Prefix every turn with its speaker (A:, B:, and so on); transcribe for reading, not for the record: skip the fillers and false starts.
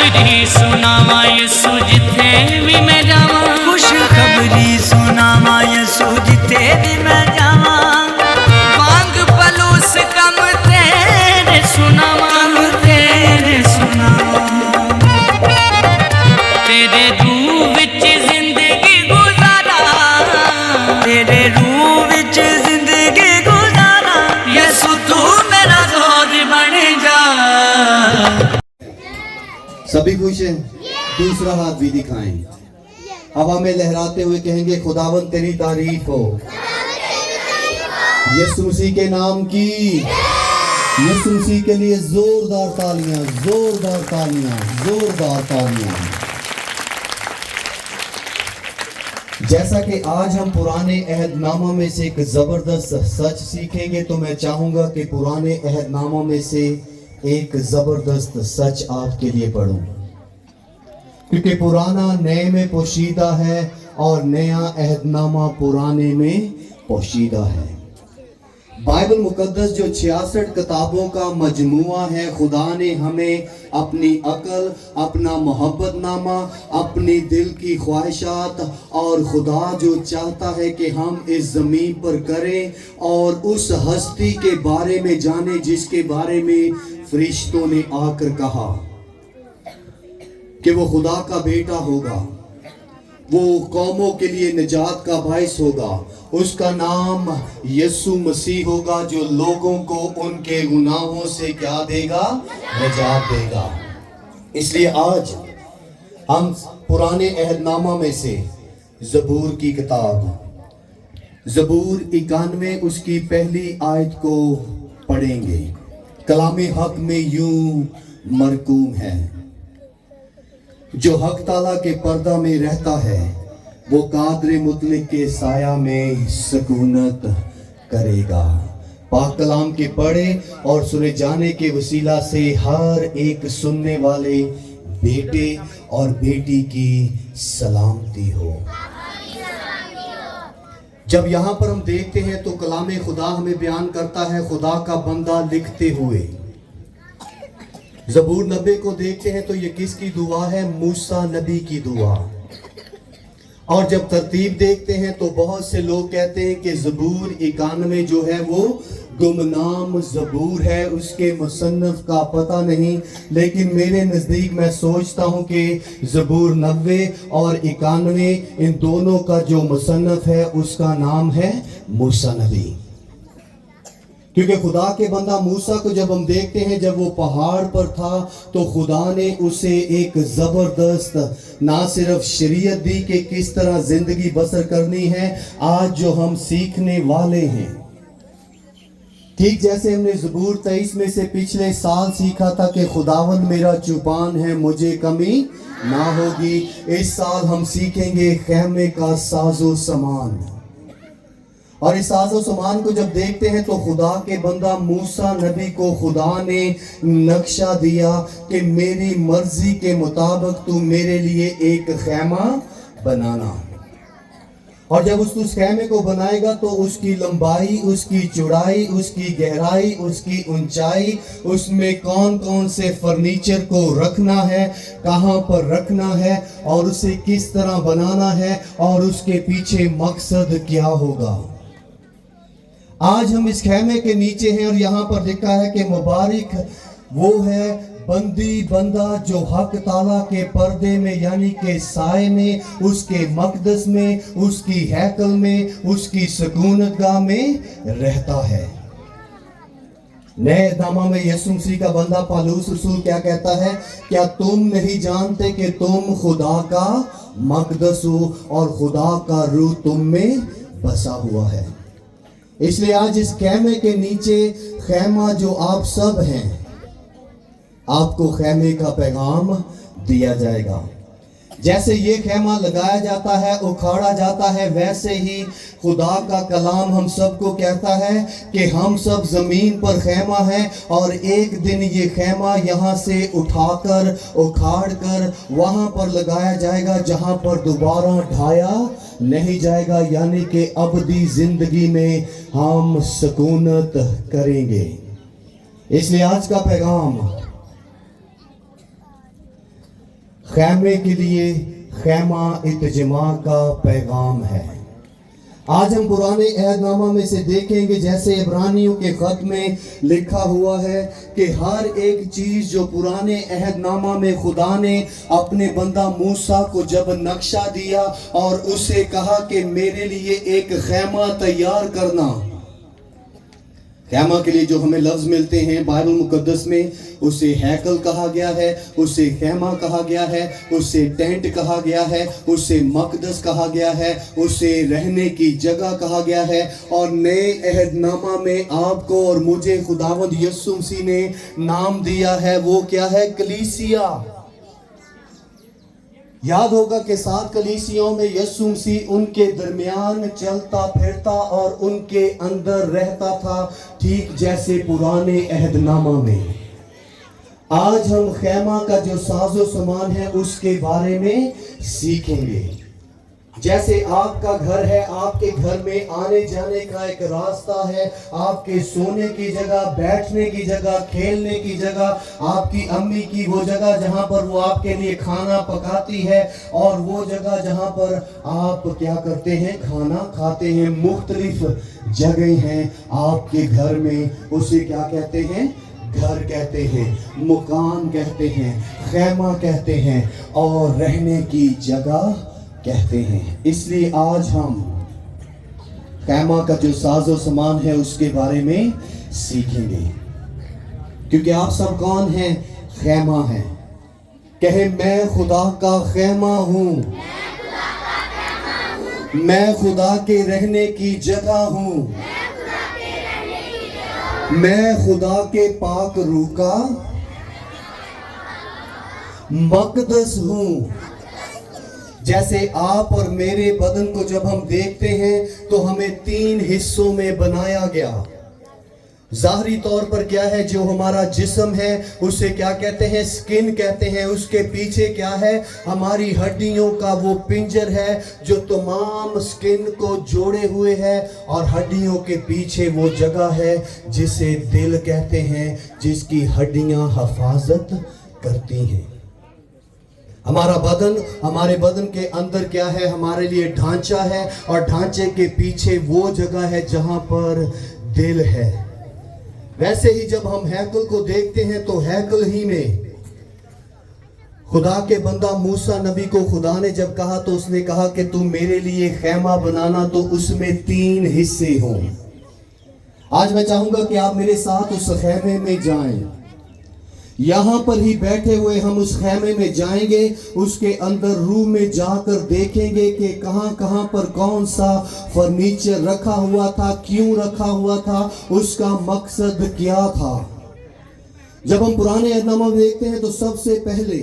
A: खुशखबरी सुनावा यसू जिथे भी मैं जावा,
B: खुशखबरी सुनावा यसू जिथे भी मैं जावा।
A: मांग पलूस कम तेरे सुनावा,
B: तेरे सुनावा।
A: तेरे रूह विच जिंदगी गुजारा,
B: तेरे रूह विच जिंदगी गुजारा।
A: यसू तू मेरा जोर बन जा।
C: सभी खुश हैं? दूसरा हाथ भी दिखाएं। हवा में लहराते हुए कहेंगे खुदावन तेरी तारीफ हो। यीशु मसीह के नाम की, यीशु मसीह के लिए जोरदार तालियां, जोरदार तालियां, जोरदार तालियां। जैसा कि आज हम पुराने अहदनामा में से एक जबरदस्त सच सीखेंगे, तो मैं चाहूंगा कि पुराने अहदनामा में से एक जबरदस्त सच आपके लिए पढ़ूं, क्योंकि पुराना नए में पोशीदा है और नया अहदनामा पुराने में पोशीदा है। बाइबल मुकद्दस जो 66 किताबों का मजमुआ है, खुदा ने हमें अपनी अकल, अपना मोहब्बतनामा, अपनी दिल की ख्वाहिशात और खुदा जो चाहता है कि हम इस ज़मीन पर करें और उस हस्ती के बारे में जाने जिसके बारे में फरिश्तों ने आकर कहा कि वो खुदा का बेटा होगा, वो कौमों के लिए निजात का बाइस होगा। उसका नाम यीशु मसीह होगा, जो लोगों को उनके गुनाहों से क्या देगा? निजात देगा। इसलिए आज हम पुराने अहदनामा में से ज़बूर की किताब, ज़बूर 91 उसकी पहली आयत को पढ़ेंगे। कलामे हक में यूं मरकूम है, जो हक ताला के पर्दा में रहता है, वो कादर मुतलक के साया में सुकूनत करेगा। पाक कलाम के पढ़े और सुने जाने के वसीला से हर एक सुनने वाले बेटे और बेटी की सलामती हो। जब यहाँ पर हम देखते हैं तो कलाम खुदा हमें बयान करता है खुदा का बंदा लिखते हुए। ज़बूर 90 को देखते हैं तो ये किसकी दुआ है? मूसा नबी की दुआ। और जब तरतीब देखते हैं तो बहुत से लोग कहते हैं कि ज़बूर 91 जो है वो गुमनाम ज़बूर है, उसके मुसन्नफ का पता नहीं। लेकिन मेरे नज़दीक मैं सोचता हूँ कि ज़बूर 90 और 91 इन दोनों का जो मुसन्नफ है उसका नाम है मूसा नबी। क्योंकि खुदा के बंदा मूसा को जब हम देखते हैं, जब वो पहाड़ पर था तो खुदा ने उसे एक ज़बरदस्त ना सिर्फ शरीयत दी कि किस तरह ज़िंदगी बसर करनी है, आज जो हम सीखने वाले हैं। ठीक जैसे हमने ज़बूर 23 में से पिछले साल सीखा था कि खुदावन मेरा चुपान है, मुझे कमी ना होगी, इस साल हम सीखेंगे खैमे का साजो सामान। और इस साजो सामान को जब देखते हैं तो खुदा के बंदा मूसा नबी को खुदा ने नक्शा दिया कि मेरी मर्जी के मुताबिक तू मेरे लिए एक खैमा बनाना। और जब उस खैमे को बनाएगा तो उसकी लंबाई, उसकी चौड़ाई, उसकी गहराई, उसकी ऊंचाई, उसमें कौन कौन से फर्नीचर को रखना है, कहाँ पर रखना है और उसे किस तरह बनाना है और उसके पीछे मकसद क्या होगा। आज हम इस खैमे के नीचे हैं और यहाँ पर लिखा है कि मुबारक वो है बंदी बंदा जो हक ताला के पर्दे में यानी के साए में, उसके मकदस में, उसकी हैकल में, उसकी सुकूनतगाह में रहता है। नए नामा में यीशु मसीह का बंदा पौलुस रसूल क्या कहता है? क्या तुम नहीं जानते कि तुम खुदा का मकदस हो और खुदा का रूह तुम में बसा हुआ है। इसलिए आज इस खैमे के नीचे खैमा जो आप सब हैं, आपको खैमे का पैगाम दिया जाएगा। जैसे ये खैमा लगाया जाता है, उखाड़ा जाता है, वैसे ही खुदा का कलाम हम सबको कहता है कि हम सब ज़मीन पर खैमा है और एक दिन ये खैमा यहाँ से उठाकर उखाड़ कर वहाँ पर लगाया जाएगा जहाँ पर दोबारा ढाया नहीं जाएगा, यानी कि अबदी ज़िंदगी में हम सुकूनत करेंगे। इसलिए आज का पैगाम خیمے کے لیے خیمہ اتجماع کا پیغام ہے۔ آج ہم پرانے عہد نامہ میں سے دیکھیں گے جیسے عبرانیوں کے خط میں لکھا ہوا ہے کہ ہر ایک چیز جو پرانے عہد نامہ میں خدا نے اپنے بندہ موسیٰ کو جب نقشہ دیا اور اسے کہا کہ میرے لیے ایک خیمہ تیار کرنا، خیمہ کے لیے جو ہمیں لفظ ملتے ہیں بائبل مقدس میں، اسے ہیکل کہا گیا ہے، اسے خیمہ کہا گیا ہے، اسے ٹینٹ کہا گیا ہے، اسے مقدس کہا گیا ہے، اسے رہنے کی جگہ کہا گیا ہے۔ اور نئے عہد نامہ میں آپ کو اور مجھے خداوند یسوع مسیح نے نام دیا ہے، وہ کیا ہے؟ کلیسیا۔ یاد ہوگا کہ 7 کلیسیوں میں یسوع مسیح ان کے درمیان چلتا پھرتا اور ان کے اندر رہتا تھا، ٹھیک جیسے پرانے عہد نامہ میں۔ آج ہم خیمہ کا جو ساز و سامان ہے اس کے بارے میں سیکھیں گے۔ جیسے آپ کا گھر ہے، آپ کے گھر میں آنے جانے کا ایک راستہ ہے، آپ کے سونے کی جگہ، بیٹھنے کی جگہ، کھیلنے کی جگہ، آپ کی امی کی وہ جگہ جہاں پر وہ آپ کے لیے کھانا پکاتی ہے، اور وہ جگہ جہاں پر آپ کیا کرتے ہیں؟ کھانا کھاتے ہیں۔ مختلف جگہیں ہیں آپ کے گھر میں، اسے کیا کہتے ہیں؟ گھر کہتے ہیں، مکان کہتے ہیں، خیمہ کہتے ہیں، اور رہنے کی جگہ کہتے ہیں۔ اس لیے آج ہم خیمہ کا جو ساز و سامان ہے اس کے بارے میں سیکھیں گے، کیونکہ آپ سب کون ہیں؟ خیمہ ہیں۔ کہیں میں خدا کا خیمہ ہوں، میں خدا کے رہنے کی جگہ ہوں، میں خدا کے پاک روح کا مقدس ہوں۔ جیسے آپ اور میرے بدن کو جب ہم دیکھتے ہیں تو ہمیں 3 حصوں میں بنایا گیا۔ ظاہری طور پر کیا ہے؟ جو ہمارا جسم ہے اسے کیا کہتے ہیں؟ سکن کہتے ہیں۔ اس کے پیچھے کیا ہے؟ ہماری ہڈیوں کا وہ پنجر ہے جو تمام سکن کو جوڑے ہوئے ہے، اور ہڈیوں کے پیچھے وہ جگہ ہے جسے دل کہتے ہیں، جس کی ہڈیاں حفاظت کرتی ہیں۔ ہمارے بدن کے اندر کیا ہے؟ ہمارے لیے ڈھانچہ ہے، اور ڈھانچے کے پیچھے وہ جگہ ہے جہاں پر دل ہے۔ ویسے ہی جب ہم ہیکل کو دیکھتے ہیں تو ہیکل ہی میں خدا کے بندہ موسیٰ نبی کو خدا نے جب کہا تو اس نے کہا کہ تم میرے لیے خیمہ بنانا، تو اس میں 3 حصے ہوں۔ آج میں چاہوں گا کہ آپ میرے ساتھ اس خیمے میں جائیں۔ یہاں پر ہی بیٹھے ہوئے ہم اس خیمے میں جائیں گے، اس کے اندر روم میں جا کر دیکھیں گے کہ کہاں کہاں پر کون سا فرنیچر رکھا ہوا تھا، کیوں رکھا ہوا تھا، اس کا مقصد کیا تھا۔ جب ہم پرانے عہد نامہ دیکھتے ہیں تو سب سے پہلے